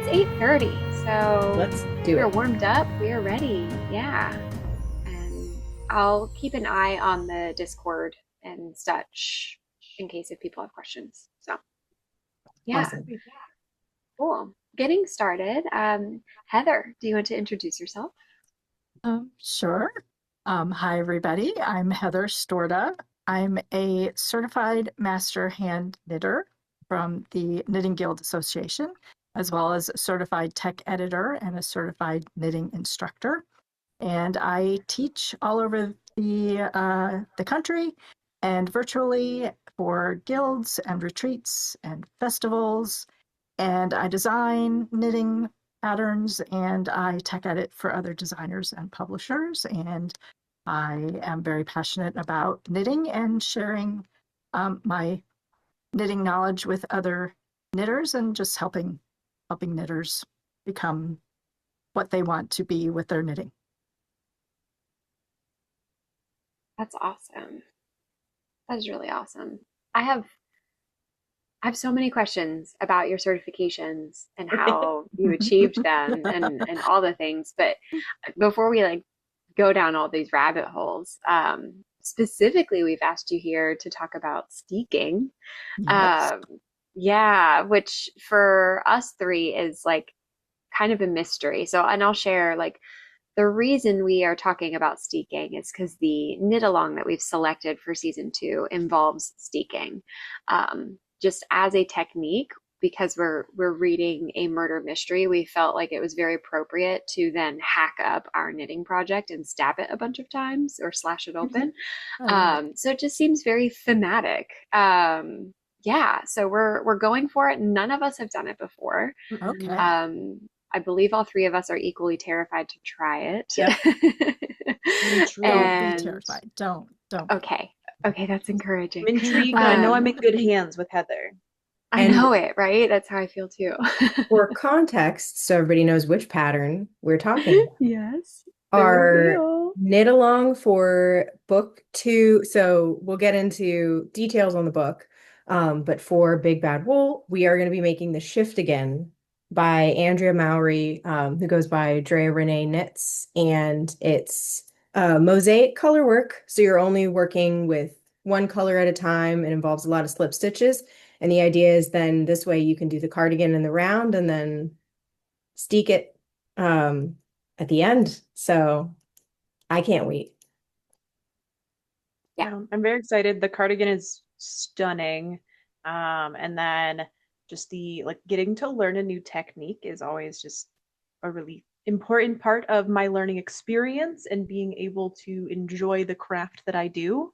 It's 8:30, so Let's do we're it. warmed up. We are ready. Yeah. And I'll keep an eye on the Discord and such in case if people have questions. So, yeah, Awesome. cool. Getting started. Heather, do you want to introduce yourself? Sure. Hi, everybody. I'm Heather Storta. I'm a certified master hand knitter from the Knitting Guild Association, as well as a certified tech editor and a certified knitting instructor. And I teach all over the country and virtually for guilds and retreats and festivals. And I design knitting patterns and I tech edit for other designers and publishers. And I am very passionate about knitting and sharing my knitting knowledge with other knitters and just helping knitters become what they want to be with their knitting. That's awesome. That is really awesome. I have I have so many questions about your certifications and how you achieved them and all the things. But before we go down all these rabbit holes, specifically, we've asked you here to talk about steeking. Yes. Um, yeah, which for us three is kind of a mystery. So, and I'll share the reason we are talking about steeking is because the knit along that we've selected for season 2 involves steeking. Just as a technique, because we're reading a murder mystery, we felt like it was very appropriate to then hack up our knitting project and stab it a bunch of times or slash it open. So it just seems very thematic. Yeah, so we're going for it. None of us have done it before. Okay. I believe all three of us are equally terrified to try it. Yep. Don't be And terrified. Don't be. okay, that's encouraging. I'm intrigued. I know I'm in Um, good hands with Heather. I And know it, right? That's how I feel too. for context, so everybody knows which pattern we're talking about, Yes, the our reveal. knit along for book 2. So we'll get into details on the book. But for Big Bad Wool, we are going to be making The Shift Again by Andrea Mowry, who goes by Drea Renee Knits. And it's mosaic color work. So you're only working with one color at a time. It involves a lot of slip stitches. And the idea is then this way you can do the cardigan in the round and then steek it at the end. So I can't wait. Yeah. I'm very excited. The cardigan is stunning. And then just the getting to learn a new technique is always just a really important part of my learning experience and being able to enjoy the craft that I do.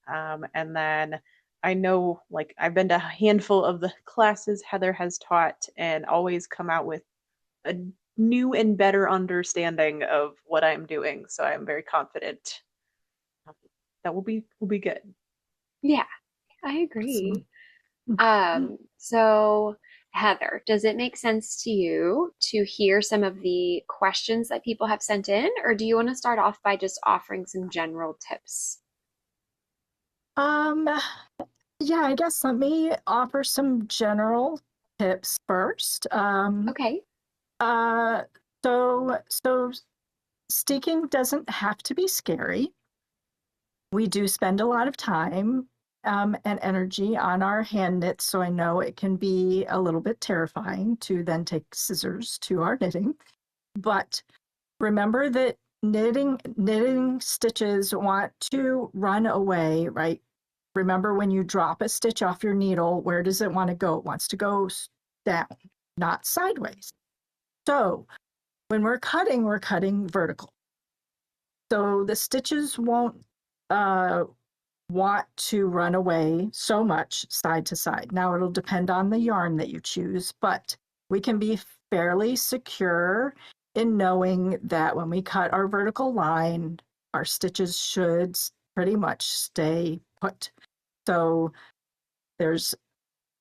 And then I know I've been to a handful of the classes Heather has taught and always come out with a new and better understanding of what I'm doing. So I'm very confident that will be good. Yeah, I agree. So Heather, does it make sense to you to hear some of the questions that people have sent in, or do you want to start off by just offering some general tips? Um, yeah, I guess let me offer some general tips first. Okay. Uh, so steeking doesn't have to be scary. We do spend a lot of time and energy on our hand knits, so I know it can be a little bit terrifying to then take scissors to our knitting. But remember that knitting stitches want to run away, right? Remember when you drop a stitch off your needle, where does it want to go? It wants to go down, not sideways. So when we're cutting vertical. So the stitches won't want to run away so much side to side. Now it'll depend on the yarn that you choose, but we can be fairly secure in knowing that when we cut our vertical line, our stitches should pretty much stay put. So there's,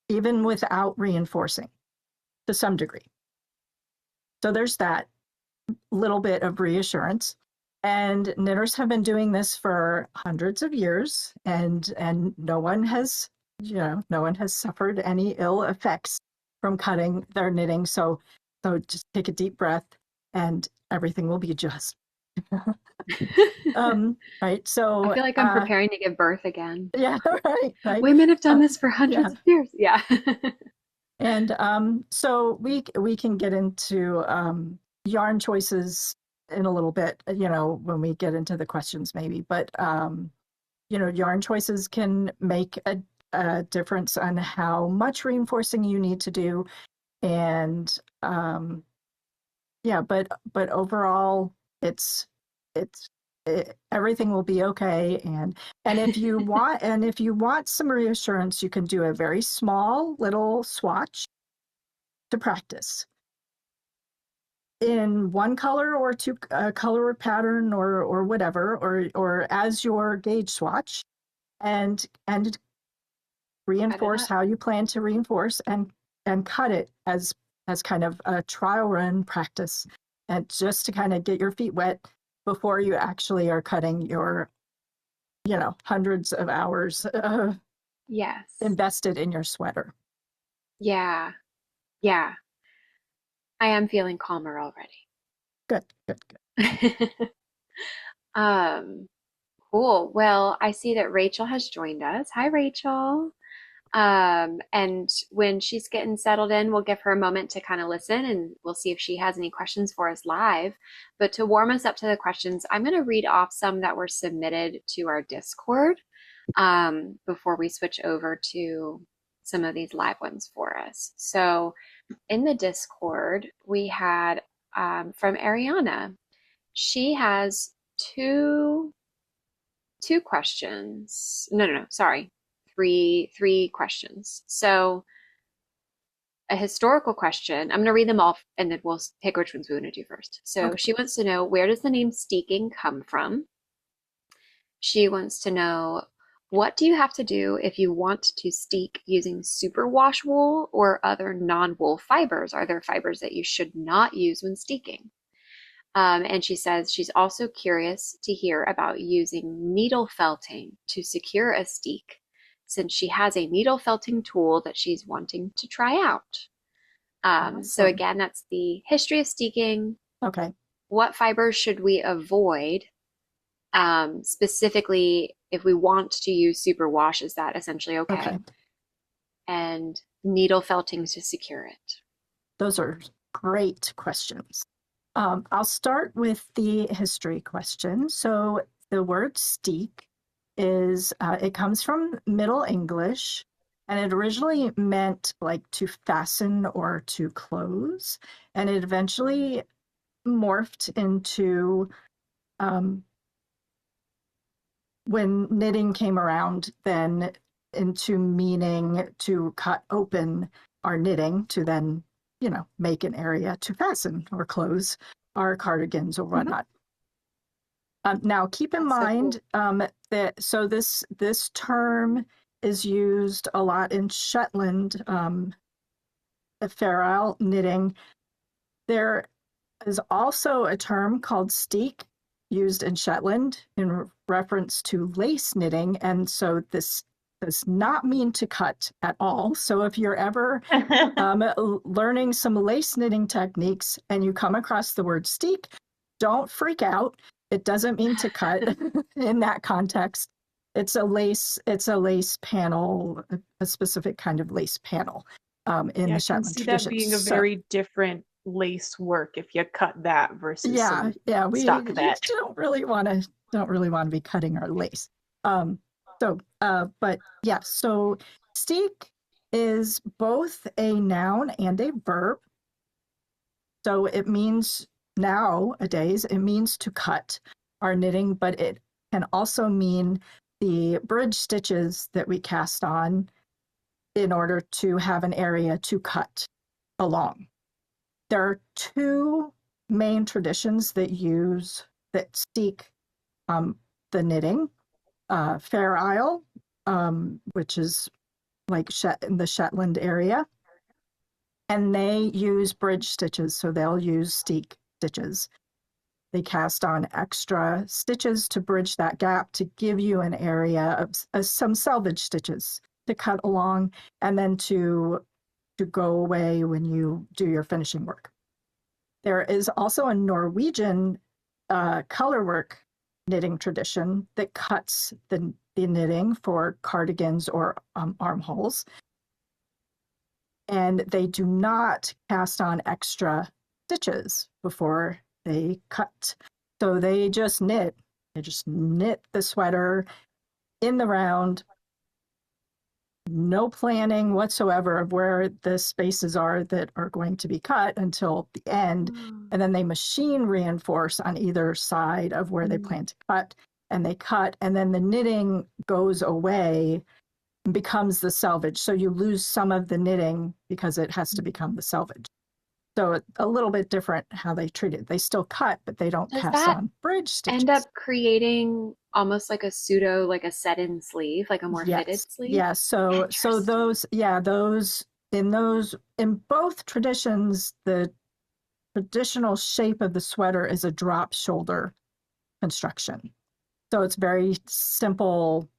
even without reinforcing to some degree. So there's that little bit of reassurance. And knitters have been doing this for hundreds of years, and no one has suffered any ill effects from cutting their knitting. So So just take a deep breath and everything will be just. Right. I So, feel like I'm preparing to give birth again. yeah, right. Women have done this for Yeah. hundreds of years. Yeah. And so we can get into yarn choices in a little bit, when we get into the questions maybe. But yarn choices can make a difference on how much reinforcing you need to do. And yeah, but overall, it's everything will be okay. And if you want some reassurance, you can do a very small little swatch to practice in one color or two color pattern or whatever, or as your gauge swatch, and reinforce how you plan to reinforce, and cut it as kind of a trial run practice, and just to kind of get your feet wet before you actually are cutting your hundreds of hours Yes. invested in your sweater. Yeah. Yeah. I am feeling calmer already. Good, good, good. Um, cool. Well, I see that Rachel has joined us. Hi, Rachel. And when she's getting settled in, we'll give her a moment to kind of listen and we'll see if she has any questions for us live. But to warm us up to the questions, I'm going to read off some that were submitted to our Discord before we switch over to some of these live ones for us. So in the Discord, we had from Ariana. She has two questions. No, sorry. Three questions. So a historical question. I'm going to read them all and then we'll pick which ones we want to do first. So Okay. she wants to know, where does the name Steeking come from? She wants to know, what do you have to do if you want to steek using superwash wool or other non-wool fibers? Are there fibers that you should not use when steeking? And she says she's also curious to hear about using needle felting to secure a steek, since she has a needle felting tool that she's wanting to try out. So Awesome. again, that's the history of steeking. Okay. What fibers should we avoid? Specifically, if we want to use superwash, is that essentially okay? Okay. And needle felting to secure it. Those are great questions. I'll start with the history question. So the word steek it comes from Middle English, and it originally meant like to fasten or to close, and it eventually morphed into, when knitting came around, then into meaning to cut open our knitting to then make an area to fasten or close our cardigans or whatnot. Now, keep in mind that this term is used a lot in Shetland Fair Isle knitting. There is also a term called steek used in Shetland in reference to lace knitting, and so this does not mean to cut at all. So if you're ever learning some lace knitting techniques and you come across the word steek, don't freak out. It doesn't mean to cut in that context. It's a lace panel, a specific kind of lace panel in the Shetland tradition. I can see that being a very different lace work if you cut that versus we stock that. don't really want to be cutting our lace. But yeah, so steek is both a noun and a verb. So it means, nowadays, it means to cut our knitting, but it can also mean the bridge stitches that we cast on in order to have an area to cut along. There are two main traditions that steek the knitting. Fair Isle, which is like in the Shetland area, and they use bridge stitches, so they'll use steek stitches. They cast on extra stitches to bridge that gap to give you an area of some selvage stitches to cut along, and then to go away when you do your finishing work. There is also a Norwegian colorwork knitting tradition that cuts the knitting for cardigans or armholes. And they do not cast on extra stitches before they cut. So they just knit. They just knit the sweater in the round, no planning whatsoever of where the spaces are that are going to be cut until the end. And then they machine reinforce on either side of where they plan to cut, and they cut, and then the knitting goes away and becomes the selvage. So you lose some of the knitting because it has to become the selvage. So it's a little bit different how they treat it. They still cut, but they don't Does cast that on bridge stitches. end up creating almost like a pseudo, like a set-in sleeve, like a more fitted sleeve? Yes. So those, in both traditions, the traditional shape of the sweater is a drop shoulder construction. So it's very simple,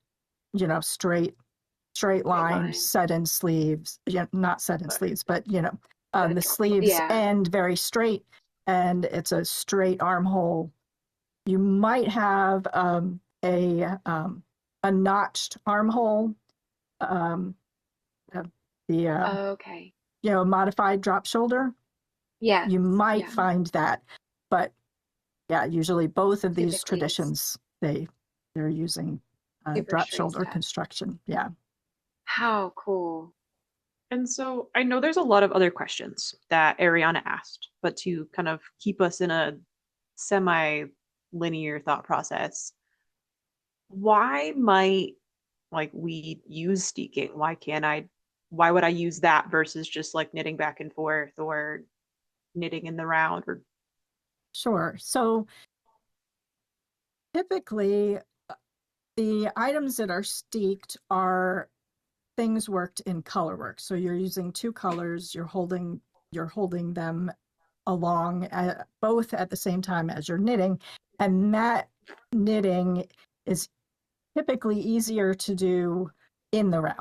straight line, set in sleeves. Yeah, not set in sleeves, but the sleeves end very straight, and it's a straight armhole. You might have a notched armhole, okay. Modified drop shoulder. Yeah. You might find that, but yeah, usually both of these traditions they're using drop shoulder construction. Yeah. How cool. And so I know there's a lot of other questions that Ariana asked, but to kind of keep us in a semi-linear thought process, why might we use steeking? Why would I use that versus just like knitting back and forth or knitting in the round? Or Sure. So typically the items that are steeked are things worked in color work. So you're using two colors, you're holding them along both at the same time as you're knitting, and that knitting is typically easier to do in the round.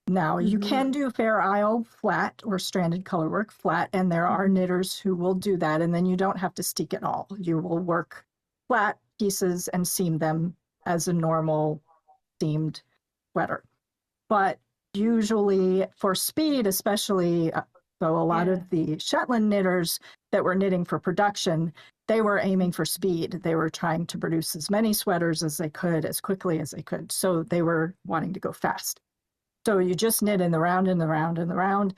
Now, you can do Fair Isle flat or stranded colorwork flat, and there are knitters who will do that, and then you don't have to steek at all. You will work flat pieces and seam them as a normal seamed sweater. But usually for speed, especially, so a lot of the Shetland knitters that were knitting for production, they were aiming for speed. They were trying to produce as many sweaters as they could, as quickly as they could. So they were wanting to go fast. So you just knit in the round, in the round, in the round.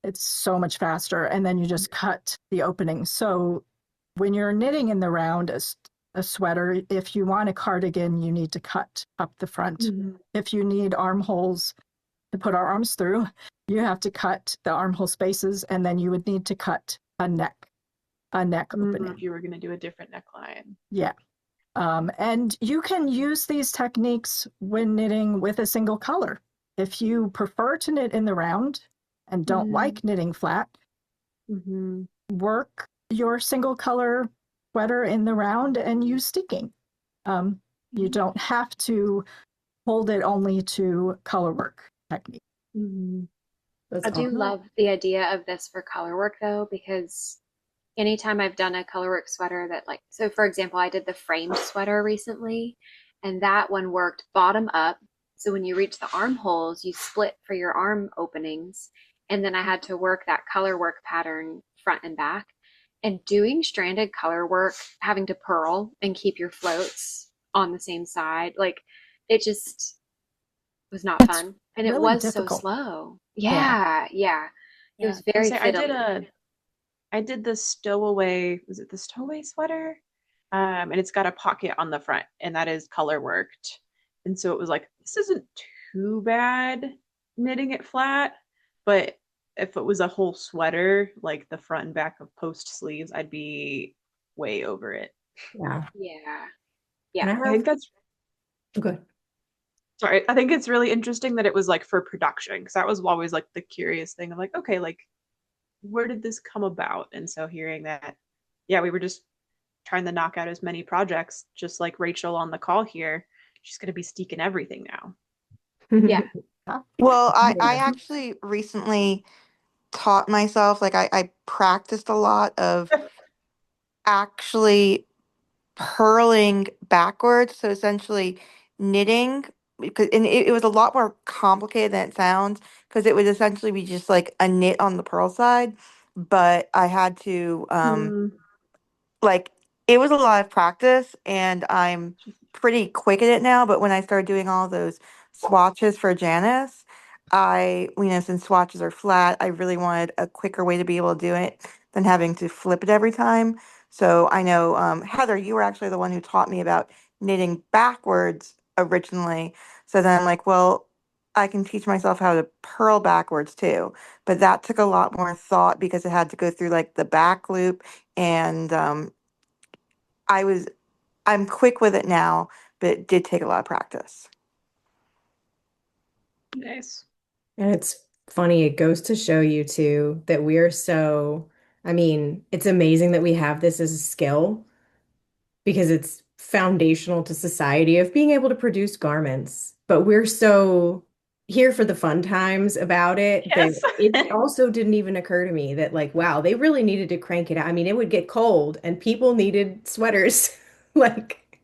It's so much faster. And then you just cut the opening. So when you're knitting in the round, a sweater, if you want a cardigan, you need to cut up the front. If you need armholes to put our arms through, you have to cut the armhole spaces, and then you would need to cut a neck opening. If you were going to do a different neckline. Yeah. And you can use these techniques when knitting with a single color. If you prefer to knit in the round and don't like knitting flat, work your single color sweater in the round and use steeking. You don't have to hold it only to color work technique. I do love the idea of this for color work though, because anytime I've done a colorwork sweater that so for example, I did the framed sweater recently, and that one worked bottom up. So when you reach the armholes, you split for your arm openings. And then I had to work that colorwork pattern front and back. And doing stranded color work, having to purl and keep your floats on the same side, it just was not fun. And really it was difficult. So slow. Yeah. It was very fiddly. I did the stowaway, was it the stowaway sweater? And it's got a pocket on the front, and that is color worked. And so it was this isn't too bad knitting it flat, but if it was a whole sweater, like the front and back of post sleeves, I'd be way over it. Yeah. Yeah. I think that's good. Sorry, I think it's really interesting that it was for production, because that was always the curious thing of okay, where did this come about? And so hearing that, we were just trying to knock out as many projects, just like Rachel on the call here. She's going to be steeking everything now. Yeah. Well, I actually recently taught myself, like I practiced a lot of actually purling backwards. So essentially knitting, because and it was a lot more complicated than it sounds, because it would essentially be just like a knit on the purl side. But I had to Mm. like it was a lot of practice, and I'm pretty quick at it now. But when I started doing all those swatches for Janice, since swatches are flat, I really wanted a quicker way to be able to do it than having to flip it every time. So I know, Heather, you were actually the one who taught me about knitting backwards originally. So then I'm like, well, I can teach myself how to purl backwards too. But that took a lot more thought because it had to go through like the back loop, and I was I'm quick with it now, but it did take a lot of practice. Nice. And it's funny, it goes to show you too that we are so, I mean, it's amazing that we have this as a skill because it's foundational to society of being able to produce garments. But we're so here for the fun times about it that Yes. it also didn't even occur to me that, like, wow, they really needed to crank it out. I mean, it would get cold and people needed sweaters. Like,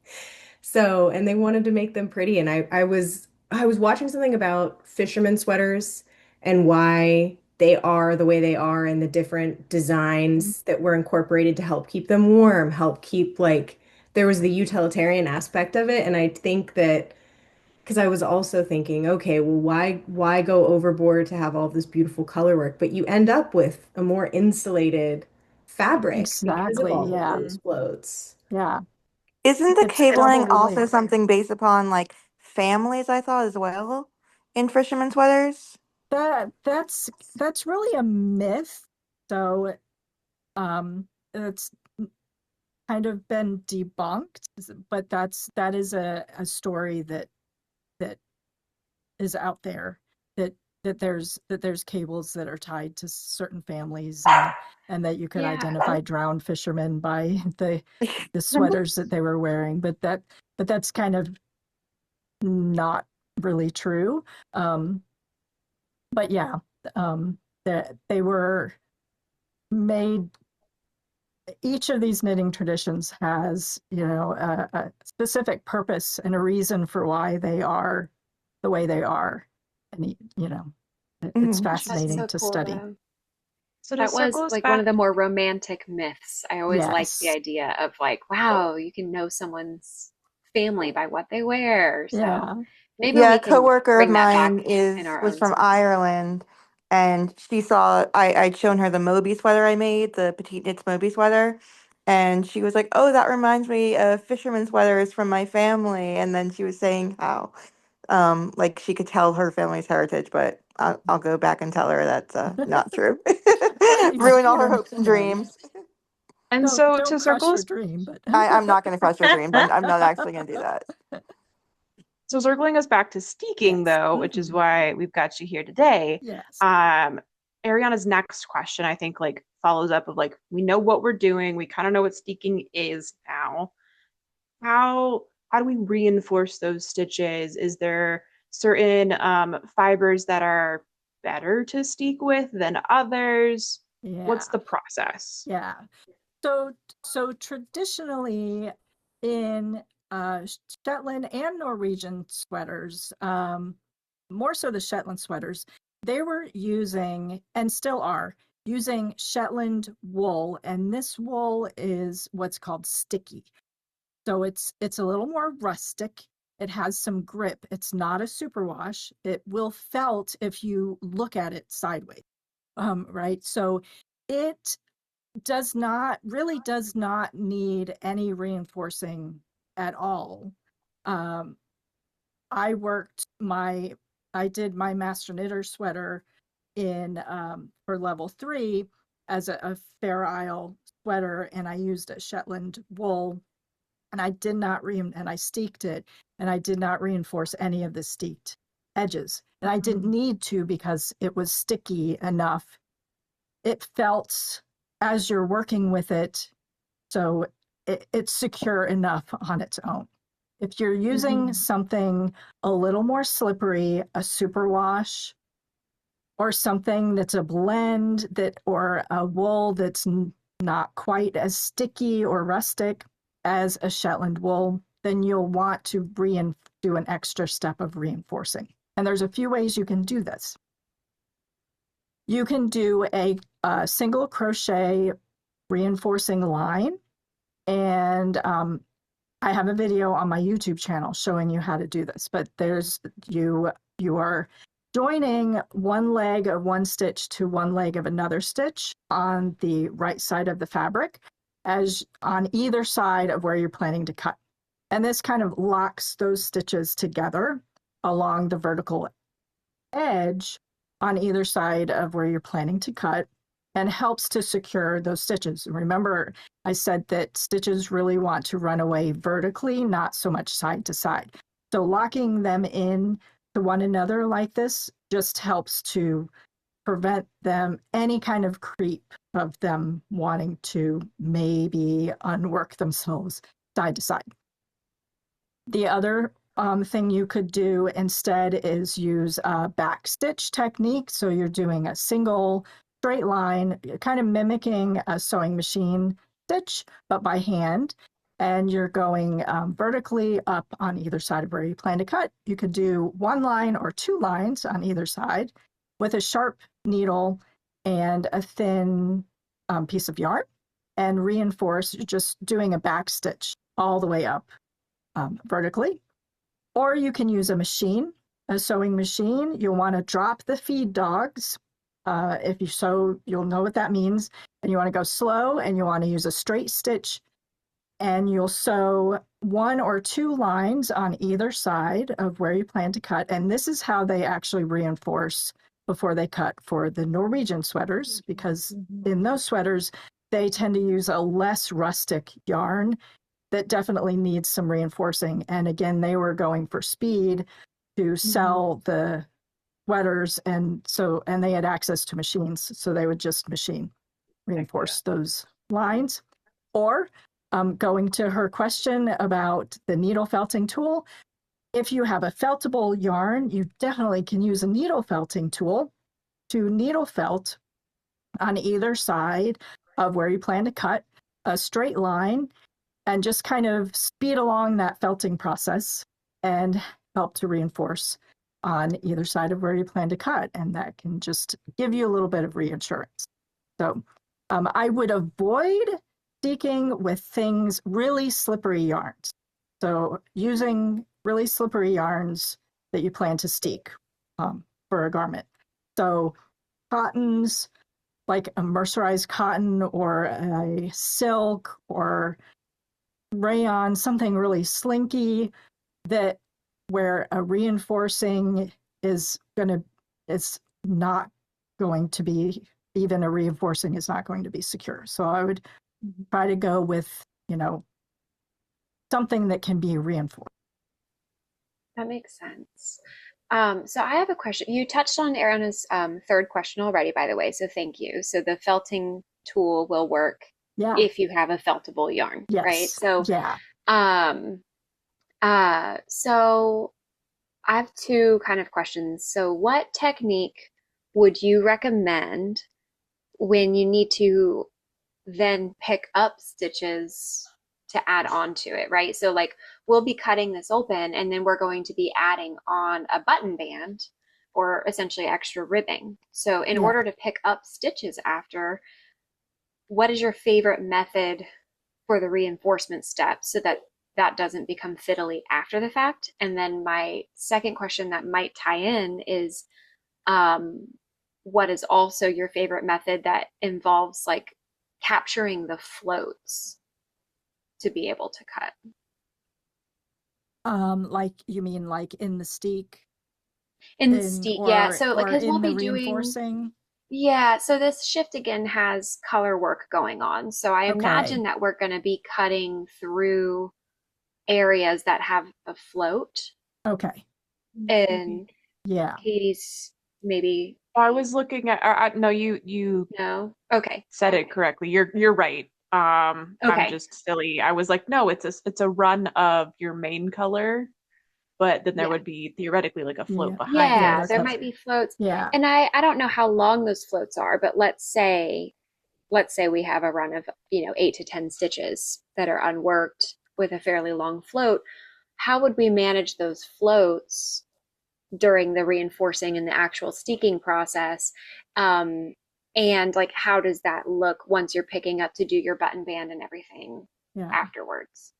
so, and they wanted to make them pretty. And I was watching something about fishermen sweaters and why they are the way they are and the different designs that were incorporated to help keep them warm, help keep like there was the utilitarian aspect of it. And I think that because I was also thinking, okay, well, why go overboard to have all this beautiful color work? But you end up with a more insulated fabric because of Exactly. all of Yeah. those floats. Yeah. Isn't the It's cabling double also relief. something based upon like families, I thought, as well, in fisherman sweaters? That's really a myth. So it's kind of been debunked, but that is a story that is out there that that there's cables that are tied to certain families and that you could Yeah. identify drowned fishermen by the sweaters that they were wearing, but that's kind of not really true. Um, but yeah, that they were made. Each of these knitting traditions has, a specific purpose and a reason for why they are the way they are, and it's Mhm. That's fascinating so to cool study. though. So to That was circle us like one of back, the more romantic myths. I always liked the Yes, idea of like, wow, you can know someone's family by what they wear. So yeah, maybe Yeah, we a can coworker of bring that back mine in is our was own from space. Ireland, and she saw I'd shown her the Moby sweater I made, the petite knits Moby sweater, and she was like, "Oh, that reminds me of fisherman sweaters from my family." And then she was saying how like she could tell her family's heritage, but I'll go back and tell her that's not true. well, Ruin all her you're, hopes and dreams. and don't so don't to circle crush your us, dream, but I'm not going to crush her dreams. I'm not actually going to do that. so circling us back to Steeking yes. though, which is why we've got you here today. Yes. Um, Ariana's next question, I think, like follows up of like we know what we're doing, we kind of know what Steeking is now. How do we reinforce those stitches? Is there certain fibers that are better to steek with than others? Yeah. What's the process? Yeah. So traditionally in Shetland and Norwegian sweaters, more so the Shetland sweaters, they were using and still are using Shetland wool, and this wool is what's called sticky. So it's a little more rustic. It has some grip. It's not a superwash. It will felt if you look at it sideways. Right. So it does not need any reinforcing at all. Um, I worked my I did my master knitter sweater in for level 3 as a Fair Isle sweater, and I used a Shetland wool, and I steeked it, and I did not reinforce any of the steeked edges, and I didn't need to because it was sticky enough. It felt as you're working with it, so it's secure enough on its own. If you're using something a little more slippery, a superwash, or something that's a blend that, or a wool that's not quite as sticky or rustic as a Shetland wool, then you'll want to do an extra step of reinforcing. And there's a few ways you can do this. You can do a single crochet reinforcing line, and I have a video on my YouTube channel showing you how to do this, but you are joining one leg of one stitch to one leg of another stitch on the right side of the fabric, as on either side of where you're planning to cut. And this kind of locks those stitches together along the vertical edge on either side of where you're planning to cut, and helps to secure those stitches. Remember, I said that stitches really want to run away vertically, not so much side to side. So locking them in to one another like this just helps to prevent any kind of creep of them wanting to maybe unwork themselves side to side. The other thing you could do instead is use a back stitch technique. So you're doing a single straight line, kind of mimicking a sewing machine stitch, but by hand. And you're going vertically up on either side of where you plan to cut. You could do one line or two lines on either side with a sharp needle and a thin piece of yarn, and reinforce just doing a back stitch all the way up vertically. Or you can use a sewing machine. You'll want to drop the feed dogs. If you sew, you'll know what that means. And you want to go slow, and you want to use a straight stitch, and you'll sew one or two lines on either side of where you plan to cut. And this is how they actually reinforce before they cut for the Norwegian sweaters, because in those sweaters, they tend to use a less rustic yarn that definitely needs some reinforcing. And again, they were going for speed to sell the sweaters, and they had access to machines, so they would just machine reinforce those lines. Or going to her question about the needle felting tool, if you have a feltable yarn, you definitely can use a needle felting tool to needle felt on either side of where you plan to cut a straight line, and just kind of speed along that felting process and help to reinforce on either side of where you plan to cut. And that can just give you a little bit of reassurance. So I would avoid steeking with things really slippery yarns. So using really slippery yarns that you plan to steek for a garment. So cottons, like a mercerized cotton or a silk or rayon, something really slinky, that where a reinforcing is not going to be, even a reinforcing is not going to be secure. So I would try to go with, something that can be reinforced. That makes sense. So I have a question. You touched on Ariana's third question already, by the way, so thank you. So the felting tool will work if you have a feltable yarn, right? So so I have two kind of questions. So what technique would you recommend when you need to then pick up stitches to add on to it, right? So like we'll be cutting this open, and then we're going to be adding on a button band or essentially extra ribbing. So in order to pick up stitches after, what is your favorite method for the reinforcement step so that that doesn't become fiddly after the fact? And then my second question that might tie in is, what is also your favorite method that involves like capturing the floats to be able to cut? Like you mean like in the steek? In the steek, yeah. So like, because we'll be reinforcing. Yeah, so this shift again has color work going on. So I imagine that we're going to be cutting through areas that have a float. Okay. And Katie's maybe. I was looking at no, you no. Okay. Said it correctly. You're right. I'm just silly. I was like, no, it's a run of your main color, but then there Yeah. would be theoretically like a float Yeah. behind Yeah, it. Yeah, that's there So what, might be floats. yeah. And I don't know how long those floats are, but let's say we have a run of, 8 to 10 stitches that are unworked with a fairly long float. How would we manage those floats during the reinforcing and the actual steeking process? Um, and like, how does that look once you're picking up to do your button band and everything Yeah. afterwards?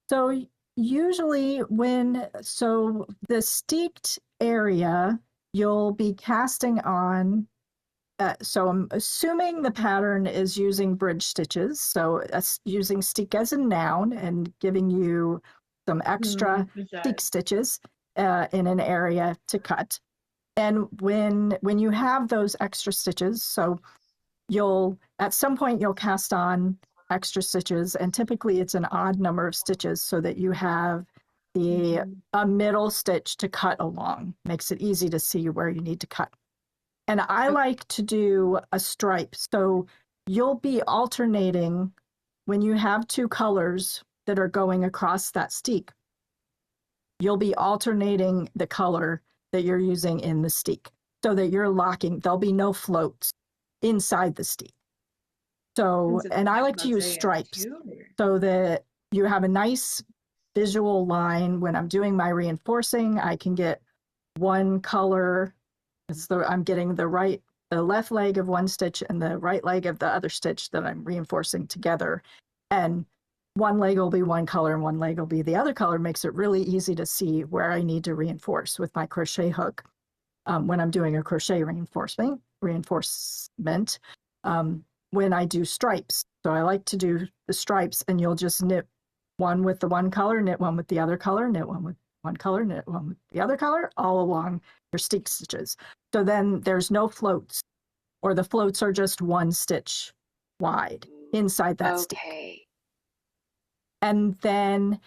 So usually so the steeked area, you'll be casting on, so I'm assuming the pattern is using bridge stitches. So using steek as a noun and giving you some extra steek stitches in an area to cut. And when you have those extra stitches, so you'll at some point you'll cast on extra stitches, and typically it's an odd number of stitches so that you have a middle stitch to cut along. Makes it easy to see where you need to cut. And I like to do a stripe. So you'll be alternating when you have two colors that are going across that steek. You'll be alternating the color that you're using in the steek so that you're locking, there'll be no floats inside the steek. So, and I like to use stripes so that you have a nice visual line. When I'm doing my reinforcing, I can get one color. I'm getting the left leg of one stitch and the right leg of the other stitch that I'm reinforcing together. And one leg will be one color and one leg will be the other color. Makes it really easy to see where I need to reinforce with my crochet hook when I'm doing a crochet reinforcement. When I do stripes. So I like to do the stripes, and you'll just knit one with the one color, knit one with the other color, knit one with one color, knit one with the other color, all along your steek stitches. So then there's no floats, or the floats are just one stitch wide inside that steek. Okay. And then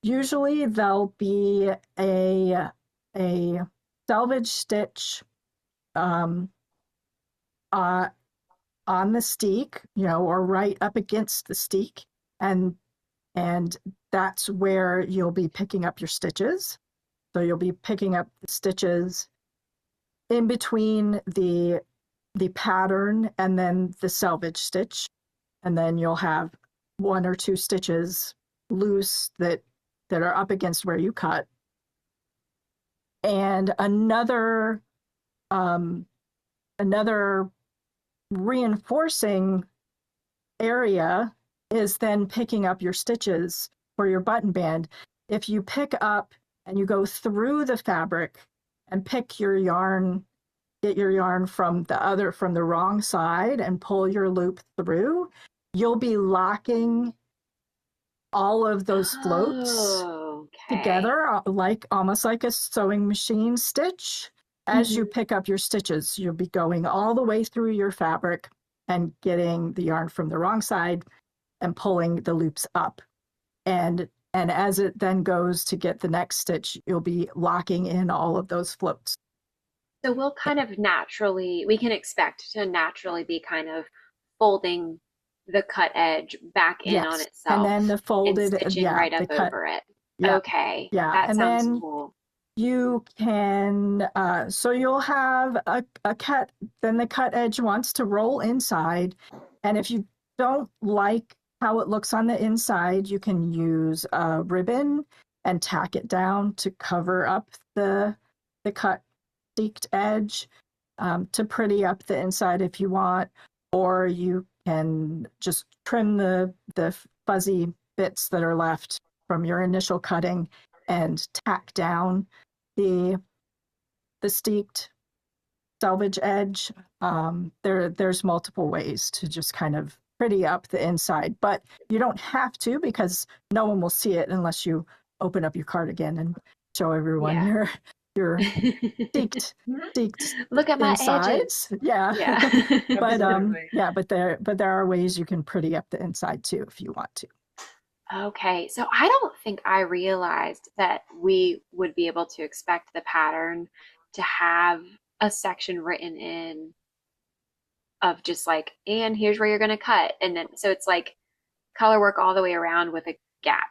usually there'll be a selvage stitch uh, on the steek, or right up against the steek, and that's where you'll be picking up your stitches. So you'll be picking up the stitches in between the pattern and then the selvage stitch, and then you'll have one or two stitches loose that are up against where you cut. And another reinforcing area is then picking up your stitches for your button band. If you pick up and you go through the fabric and pick your yarn, get your yarn from the wrong side and pull your loop through, you'll be locking all of those floats together, like almost like a sewing machine stitch. As you pick up your stitches, you'll be going all the way through your fabric and getting the yarn from the wrong side and pulling the loops up. And as it then goes to get the next stitch, you'll be locking in all of those floats. So we can expect to naturally be kind of folding the cut edge back in on itself, and then the folded, and stitching right up over it. Yeah, okay, yeah, that and sounds then cool. you can, so you'll have a cut, then the cut edge wants to roll inside. And if you don't like how it looks on the inside, you can use a ribbon and tack it down to cover up the cut steeked edge, to pretty up the inside if you want, or you can just trim the fuzzy bits that are left from your initial cutting and tack down the steeked selvage edge. There's multiple ways to just kind of pretty up the inside, but you don't have to, because no one will see it unless you open up your cardigan and show everyone your steeked Look at my insides. edges. Yeah. But but there are ways you can pretty up the inside too if you want to. Okay, so I don't think I realized that we would be able to expect the pattern to have a section written in of just like, and here's where you're going to cut. And then, so it's like color work all the way around with a gap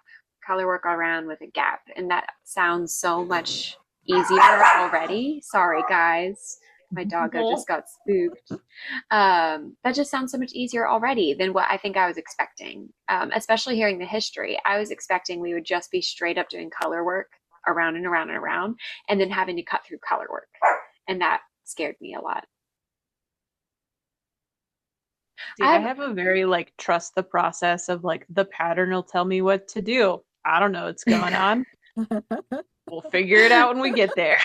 color work around with a gap, and that sounds so much easier already. Sorry, guys. My doggo just got spooked. That just sounds so much easier already than what I think I was expecting. Especially hearing the history, I was expecting we would just be straight up doing color work around and around and around, and then having to cut through color work, and that scared me a lot. See, I I've have a very like trust the process of like the pattern will tell me what to do. I don't know what's going on. We'll figure it out when we get there.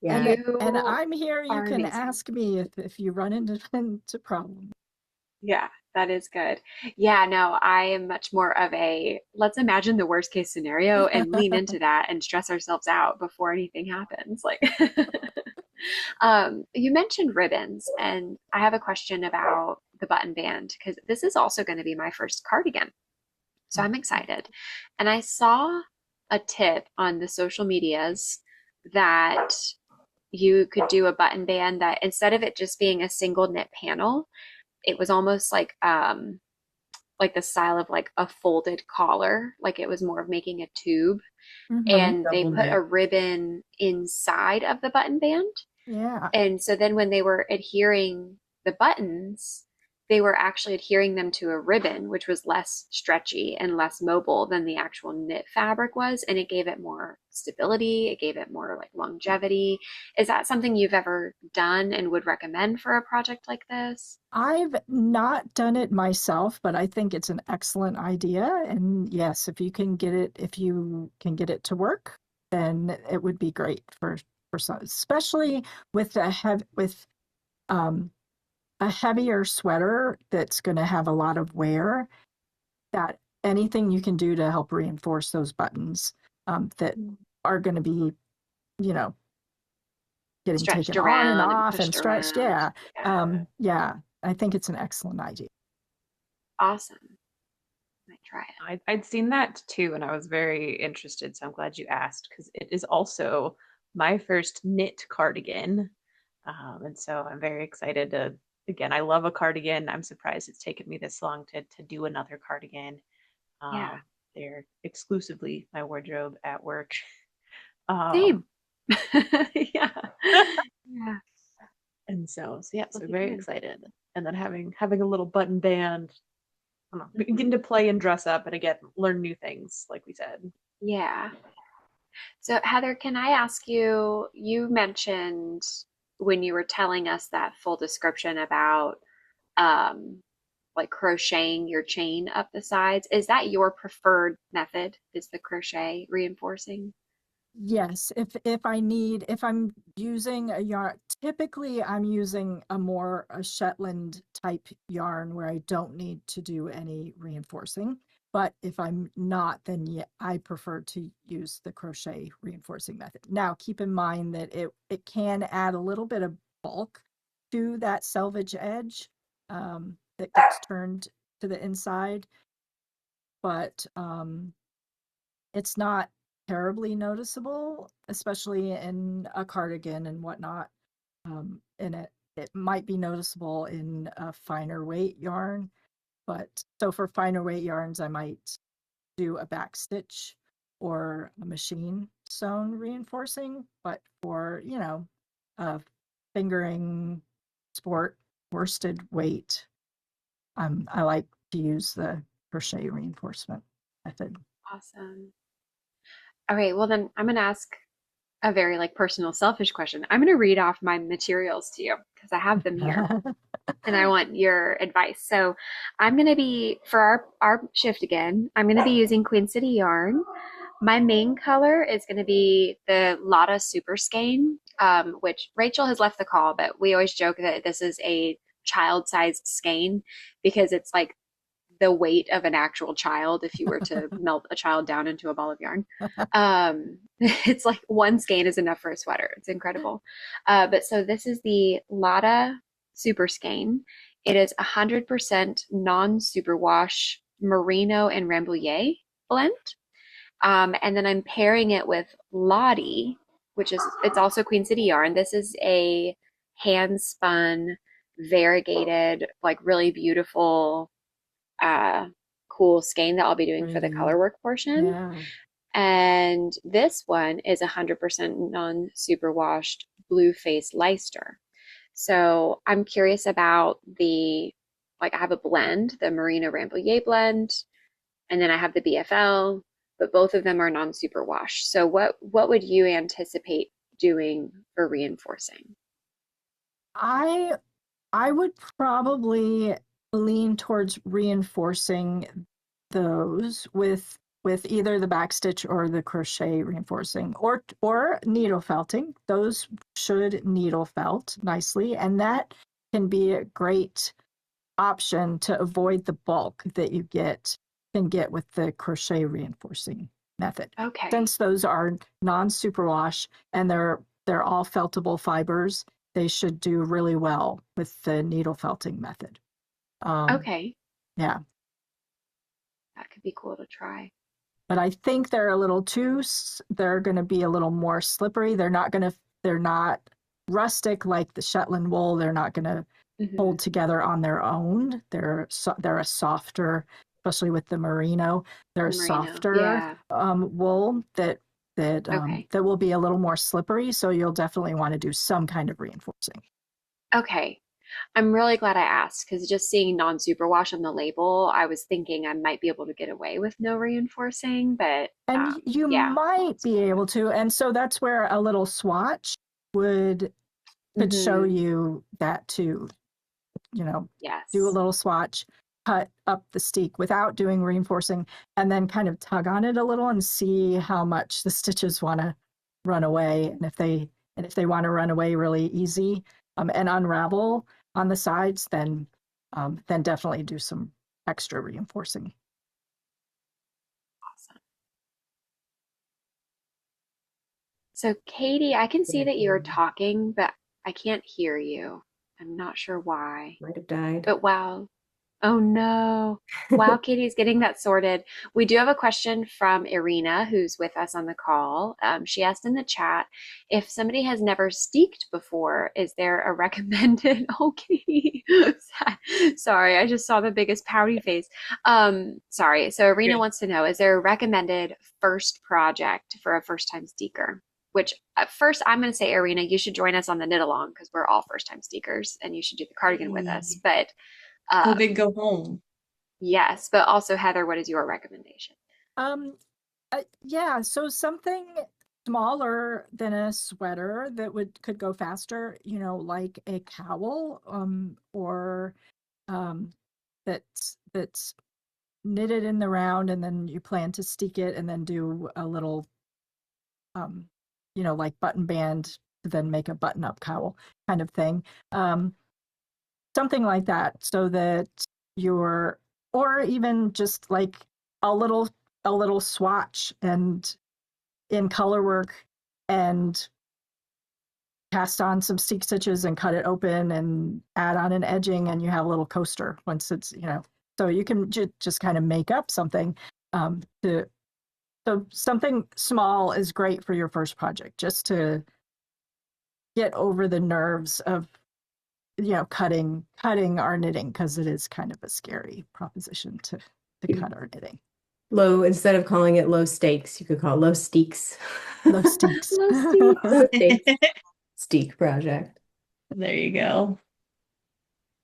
Yeah. And you I'm here. You are can amazing. ask me if you run into problems. Yeah, that is good. Yeah, no, I am much more of a let's imagine the worst case scenario and lean into that and stress ourselves out before anything happens. Like, you mentioned ribbons, and I have a question about the button band because this is also going to be my first cardigan. So I'm excited. And I saw a tip on the social medias that you could do a button band that instead of it just being a single knit panel, it was almost like the style of like a folded collar, like it was more of making a tube, Mhm. and they Double put knit. a ribbon inside of the button band. Yeah. And so then when they were adhering the buttons, they were actually adhering them to a ribbon, which was less stretchy and less mobile than the actual knit fabric was. And it gave it more stability. It gave it more like longevity. Is that something you've ever done and would recommend for a project like this? I've not done it myself, but I think it's an excellent idea. And yes, if you can get it to work, then it would be great for some, especially with um, a heavier sweater that's going to have a lot of wear. That anything you can do to help reinforce those buttons that are going to be, you know, getting Stretched taken on and around and off and pushed stretched. around. Yeah. Yeah. Yeah. I think it's an excellent idea. Awesome. Might try it. I'd seen that too, and I was very interested. So I'm glad you asked because it is also my first knit cardigan. And so I'm very excited to, again, I love a cardigan. I'm surprised it's taken me this long to do another cardigan. Yeah. They're exclusively my wardrobe at work. Um, Same. Yeah. Yeah. and so yeah, Will so be very good. excited. And then having a little button band, I don't know, getting to play and dress up and again learn new things, like we said. Yeah. So, Heather, can I ask you, you mentioned when you were telling us that full description about um like crocheting your chain up the sides. Is that your preferred method? Is the crochet reinforcing? Yes, if I'm using a yarn, typically I'm using a Shetland type yarn where I don't need to do any reinforcing. But if I'm not, then yeah, I prefer to use the crochet reinforcing method. Now, keep in mind that it can add a little bit of bulk to that selvage edge that gets turned to the inside, but it's not terribly noticeable, especially in a cardigan and whatnot. And it might be noticeable in a finer weight yarn, but so for finer weight yarns, I might do a back stitch or a machine sewn reinforcing. But for, a fingering sport worsted weight, I like to use the crochet reinforcement method. Awesome. All right, well then I'm gonna ask a very like personal selfish question. I'm gonna read off my materials to you because I have them here and I want your advice. So I'm gonna be for our shift again, I'm gonna be using Queen City yarn. My main color is going to be the Lotta Super Skein, which Rachel has left the call, but we always joke that this is a child-sized skein because it's like the weight of an actual child if you were to melt a child down into a ball of yarn. It's like one skein is enough for a sweater. It's incredible. But so this is the Lotta Super Skein. It is 100% non-superwash merino and rambouillet blend. And then I'm pairing it with Lottie, which is it's also Queen City yarn. This is a hand spun, variegated, like really beautiful uh, cool skein that I'll be doing for the color work portion. Yeah. And this one is 100% non-superwashed blue face Leicester. So I'm curious about like I have a blend, the Merino Rambouillet blend, and then I have the BFL, but both of them are non-superwash. So what would you anticipate doing for reinforcing? I I would probably lean towards reinforcing those with either the backstitch or the crochet reinforcing or needle felting. Those should needle felt nicely, and that can be a great option to avoid the bulk that you can get with the crochet reinforcing method. Okay. Since those are non-superwash and they're all feltable fibers, they should do really well with the needle felting method. Okay. Yeah. That could be cool to try. But I think they're they're going to be a little more slippery. They're not rustic like the Shetland wool. They're not going to hold together on their own. They're a softer, especially with the merino. They're a softer wool that will be a little more slippery. So you'll definitely want to do some kind of reinforcing. Okay. I'm really glad I asked because just seeing non-superwash on the label, I was thinking I might be able to get away with no reinforcing, but and you might be able to. And so that's where a little swatch could show you that too. You know, do a little swatch, cut up the steek without doing reinforcing, and then kind of tug on it a little and see how much the stitches want to run away, and if they want to run away really easy and unravel on the sides, then definitely do some extra reinforcing. Awesome. So Katie, I can see that you're talking, but I can't hear you. I'm not sure why. Might have died. But wow. Oh no. Wow, Katie's getting that sorted. We do have a question from Irina, who's with us on the call. She asked in the chat, if somebody has never steeked before, is there a recommended, oh, Katie, sorry, I just saw the biggest pouty face. Sorry. So Irina wants to know, is there a recommended first project for a first-time steeker? Which at first I'm going to say, Irina, you should join us on the knit along because we're all first-time steekers and you should do the cardigan with us. But go big, go home. Yes, but also Heather, what is your recommendation? Yeah, so something smaller than a sweater that could go faster, you know, like a cowl, or that's knitted in the round, and then you plan to steek it and then do a little, you know, like button band to then make a button up cowl kind of thing. Something like that, so that or even just like a little swatch and in color work and cast on some steek stitches and cut it open and add on an edging, and you have a little coaster once it's, you know, so you can just kind of make up something. So something small is great for your first project, just to get over the nerves of, you know, cutting our knitting, because it is kind of a scary proposition to cut our knitting. Instead of calling it low stakes, you could call it low steeks. Low steeks. Low steeks. Steek project. There you go.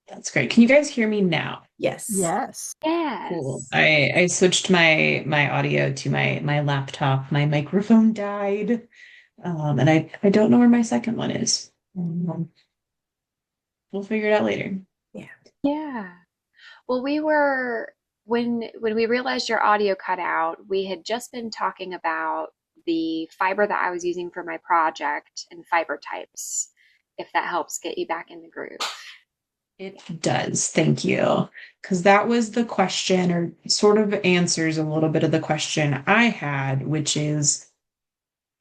That's great. Can you guys hear me now? Yes. Yes. Yes. Cool. I switched my audio to my laptop. My microphone died. And I don't know where my second one is. We'll figure it out later. Yeah. Yeah. Well, when we realized your audio cut out, we had just been talking about the fiber that I was using for my project and fiber types, if that helps get you back in the groove. It does. Thank you. Because that was the question, or sort of answers a little bit of the question I had, which is,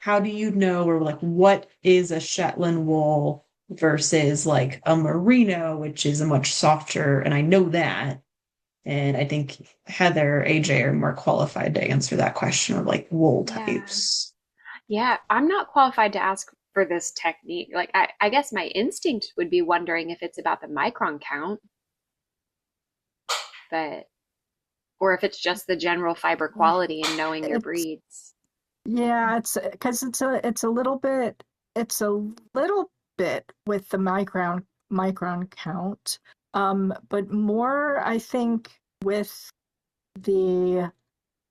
how do you know, or like, what is a Shetland wool versus like a merino, which is a much softer, and I know that. And I think Heather, AJ are more qualified to answer that question of like wool types. Yeah, I'm not qualified to ask for this technique. Like, I guess my instinct would be wondering if it's about the micron count, but or if it's just the general fiber quality and knowing your It's breeds. yeah, it's because it's a little bit with the micron count, but more I think with the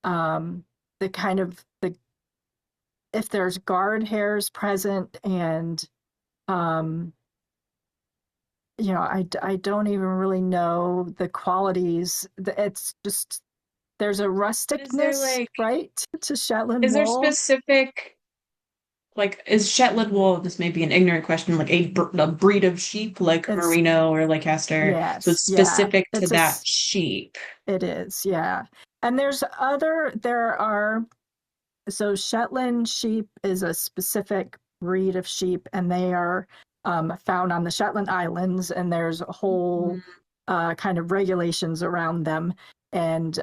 um the kind of the if there's guard hairs present and um I don't even really know the qualities. It's just there's a Is there rusticness, like, right, to Shetland is there wool. specific, like, is Shetland wool, this may be an ignorant question, like a breed of sheep like It's Merino or like Leicester? So Yes, it's yeah. specific to that sheep. It is, yeah. And there are, so Shetland sheep is a specific breed of sheep, and they are found on the Shetland Islands, and there's a whole Mm. kind of regulations around them and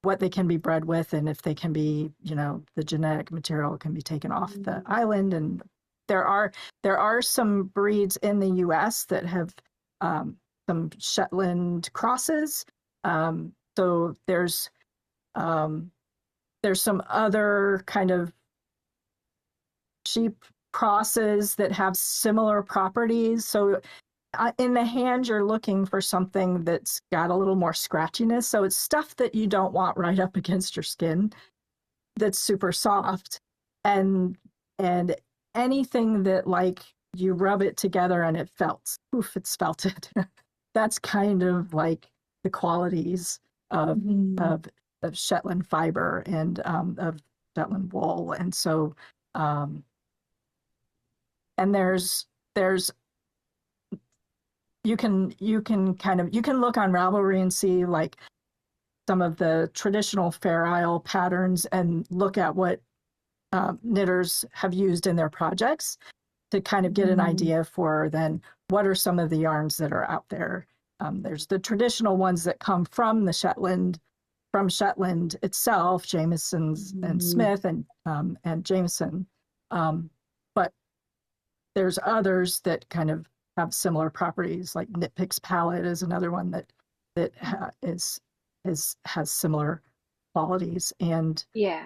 what they can be bred with, and if they can be, the genetic material can be taken off the island. And there are some breeds in the U.S. that have some Shetland crosses. So um, there's some other kind of sheep crosses that have similar properties. So in the hand, you're looking for something that's got a little more scratchiness. So it's stuff that you don't want right up against your skin that's super soft. And anything that like you rub it together and it felts, poof, it's felted. That's kind of like the qualities of Mhm. of of Shetland fiber and of Shetland wool. And so um, and there's you can look on Ravelry and see like some of the traditional Fair Isle patterns and look at what knitters have used in their projects to kind of get an idea for then what are some of the yarns that are out there. There's the traditional ones that come from from Shetland itself, Jameson's and Smith and Jameson. But there's others that kind of have similar properties, like Nitpick's palette is another one that has similar qualities. And Yeah.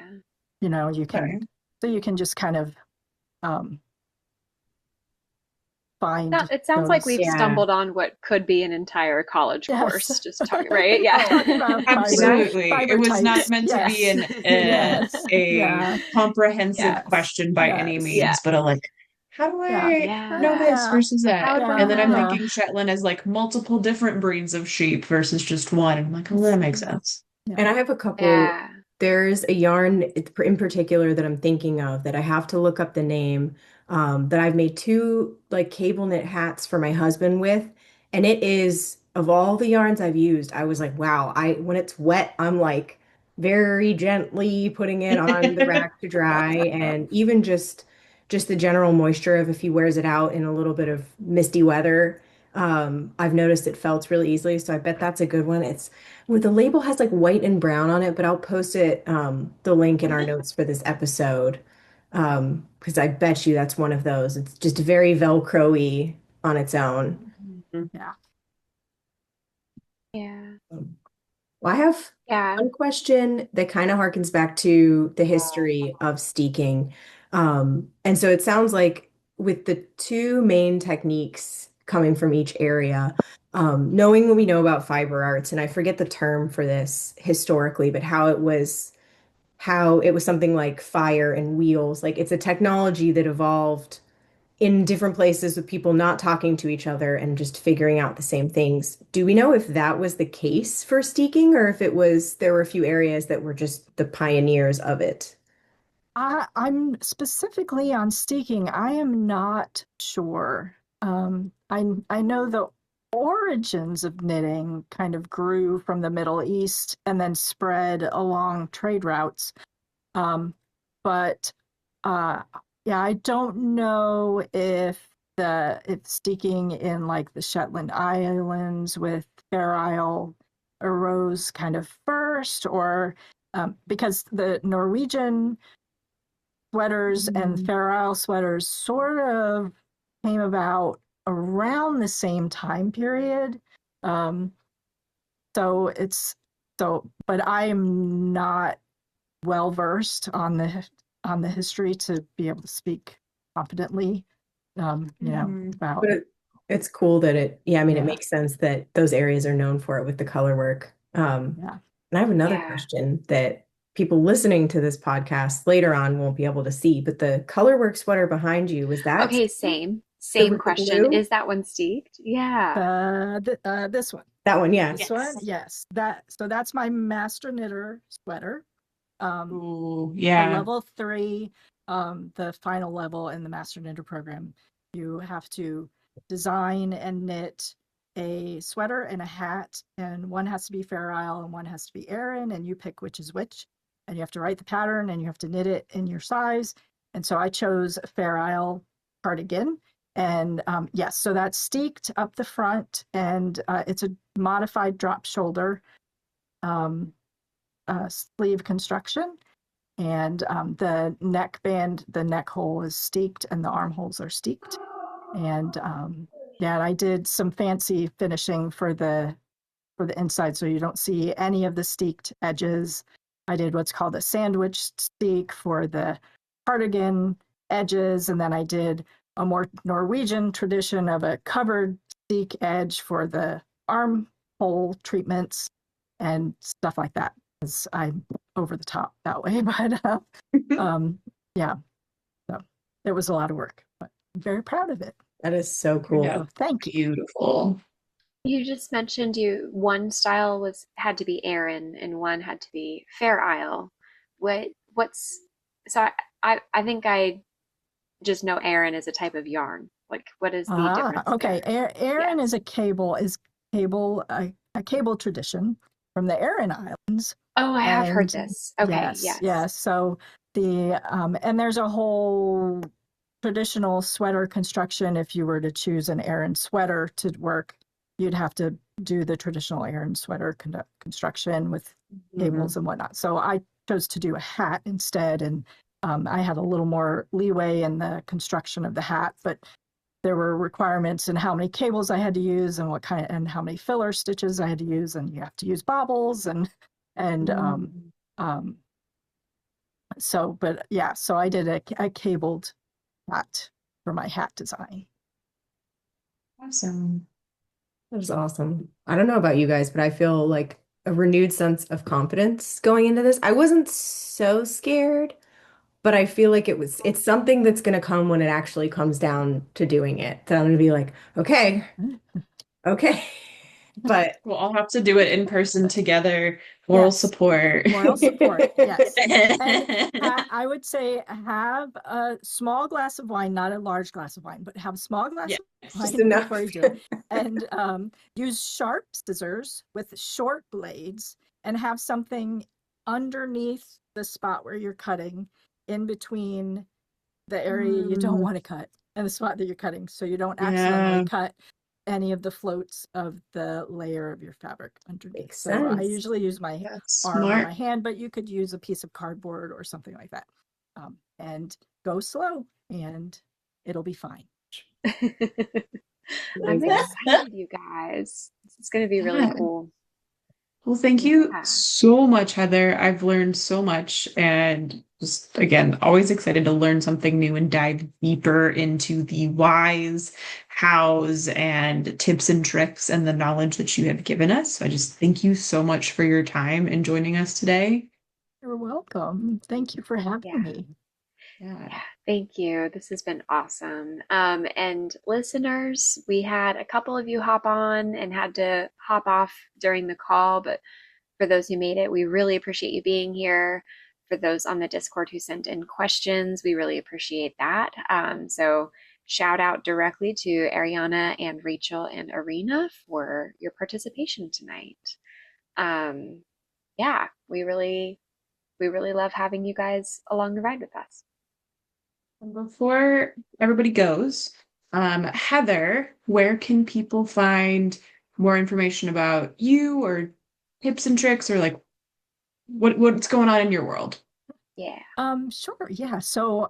you can just kind of um, find It sounds like those. we've Yeah. stumbled on what could be an entire college Yes. course, just talking, right? Talking Yeah. about Absolutely. fiber It was not types. meant to be Yes. Yes. a Yeah. comprehensive Yes. question by any Yes. Yeah. means, but a like, how do Yeah. I know Yeah. this Yeah. versus that? How do I And then I'm Yeah. know? thinking Shetland as like multiple different breeds of sheep versus just one. And I'm like, oh, that makes Yeah. sense. Yeah. And I have a couple. Yeah. There's a yarn in particular that I'm thinking of that I have to look up the name, that I've made two like cable knit hats for my husband with. And it is, of all the yarns I've used, I was like, wow, when it's wet, I'm like very gently putting it on the rack to dry. And even just the general moisture of if he wears it out in a little bit of misty weather, I've noticed it felts really easily. So I bet that's a good one. It's well, the label has like white and brown on it, but I'll post it, the link in our notes for this episode. Because I bet you that's one of those. It's just very Velcro-y on its own. Yeah. Yeah. Well, I have Yeah. one question that kind of harkens back to the history of steeking. And so it sounds like with the two main techniques coming from each area, knowing what we know about fiber arts, and I forget the term for this historically, but how it was something like fire and wheels. Like it's a technology that evolved in different places with people not talking to each other and just figuring out the same things. Do we know if that was the case for steeking or if there were a few areas that were just the pioneers of it? I'm specifically on Steeking. I am not sure. I know the origins of knitting kind of grew from the Middle East and then spread along trade routes. But uh, yeah, I don't know if Steeking in like the Shetland Islands with Fair Isle arose kind of first, or because the Norwegian sweaters and Fair Isle sweaters sort of came about around the same time period. Um, so So, but I am not well versed on the history to be able to speak confidently, about. But it's cool that I mean, it Yeah. makes sense that those areas are known for it with the color work. Yeah. And I have another Yeah. question that people listening to this podcast later on won't be able to see, but the color work sweater behind you, was that Okay, same with the question. blue? Is that one steeked? Yeah. This one. That one, yeah. This one, yes. That's my master knitter sweater. Ooh, At yeah. level 3, the final level in the master knitter program, you have to design and knit a sweater and a hat, and one has to be Fair Isle and one has to be Aran, and you pick which is which, and you have to write the pattern and you have to knit it in your size. And so I chose a Fair Isle cardigan. And yes, so that's steeked up the front, and it's a modified drop shoulder sleeve construction. And the neckband, the neck hole is steeked and the armholes are steeked. And yeah, I did some fancy finishing for the inside, so you don't see any of the steeked edges. I did what's called a sandwich steek for the cardigan edges, and then I did a more Norwegian tradition of a covered steek edge for the armhole treatments and stuff like that. Because I'm over the top that way, but yeah, so it was a lot of work, but I'm very proud of it. That is so Turned cool. out So thank you. beautiful. You just mentioned one style had to be Aran and one had to be Fair Isle. What's so I think I just know Aran is a type of yarn. Like what is the difference Okay. there? Aran Yeah. is a cable tradition from the Aran Islands. Oh, I have heard And this. Okay, yes. So the and there's a whole traditional sweater construction. If you were to choose an Aran sweater to work, you'd have to do the traditional Aran sweater construction with cables and whatnot. So I chose to do a hat instead, and I had a little more leeway in the construction of the hat, but there were requirements in how many cables I had to use and and how many filler stitches I had to use, and you have to use bobbles and so, but yeah, so I did a cabled hat for my hat design. Awesome. That was awesome. I don't know about you guys, but I feel like a renewed sense of confidence going into this. I wasn't so scared, but I feel like it's something that's going to come when it actually comes down to doing it. That I'm going to be like, okay, okay. But We'll all have to do it in person together. Moral Yes. support. Moral support, yes. And I would say have a small glass of wine, not a large glass of wine, but have a small glass Yeah, of just wine enough. before you do it. And use sharp scissors with short blades and have something underneath the spot where you're cutting, in between the area you don't want to cut and the spot that you're cutting, so you don't accidentally Yeah. cut any of the floats of the layer of your fabric underneath. Makes So I sense. usually use my That's arm or smart. my hand, but you could use a piece of cardboard or something like that. And go slow and it'll be fine. I'm excited, you guys. This is going to be really Yeah. cool. Well, thank you Yeah. so much, Heather. I've learned so much and just again, always excited to learn something new and dive deeper into the whys, hows, and tips and tricks and the knowledge that you have given us. So I just thank you so much for your time and joining us today. You're welcome. Thank you for having Yeah. me. Yeah. Thank you. This has been awesome. And listeners, we had a couple of you hop on and had to hop off during the call, but for those who made it, we really appreciate you being here. For those on the Discord who sent in questions, we really appreciate that. So shout out directly to Ariana and Rachel and Arena for your participation tonight. Yeah, we really love having you guys along the ride with us. And before everybody goes, Heather, where can people find more information about you or tips and tricks or like what's going on in your world? Yeah. Sure. Yeah. So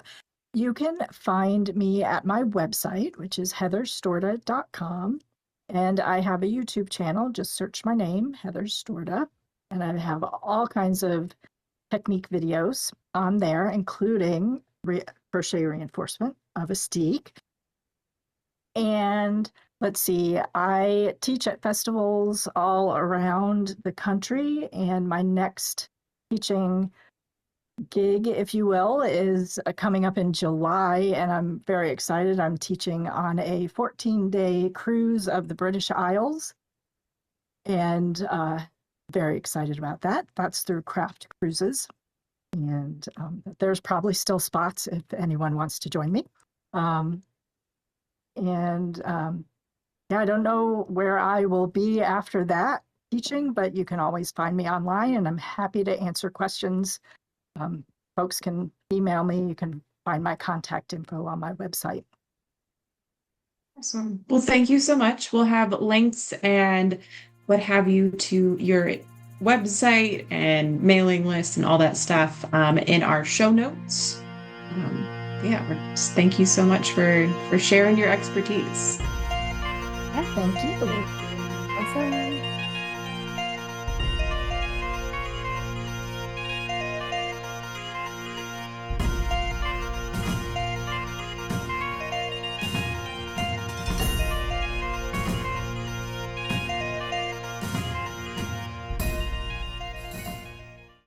you can find me at my website, which is heatherstorta.com. And I have a YouTube channel. Just search my name, Heather Storta. And I have all kinds of technique videos on there, including crochet reinforcement of a steek. And let's see, I teach at festivals all around the country, and my next teaching gig, if you will, is coming up in July, and I'm very excited. I'm teaching on a 14-day cruise of the British Isles, and very excited about that. That's through Craft Cruises, and there's probably still spots if anyone wants to join me. Yeah, I don't know where I will be after that teaching, but you can always find me online, and I'm happy to answer questions. Folks can email me. You can find my contact info on my website. Awesome. Well, thank you so much. We'll have links and what have you to your website and mailing list and all that stuff in our show notes. Thank you so much for sharing your expertise. Yeah, thank you. Awesome.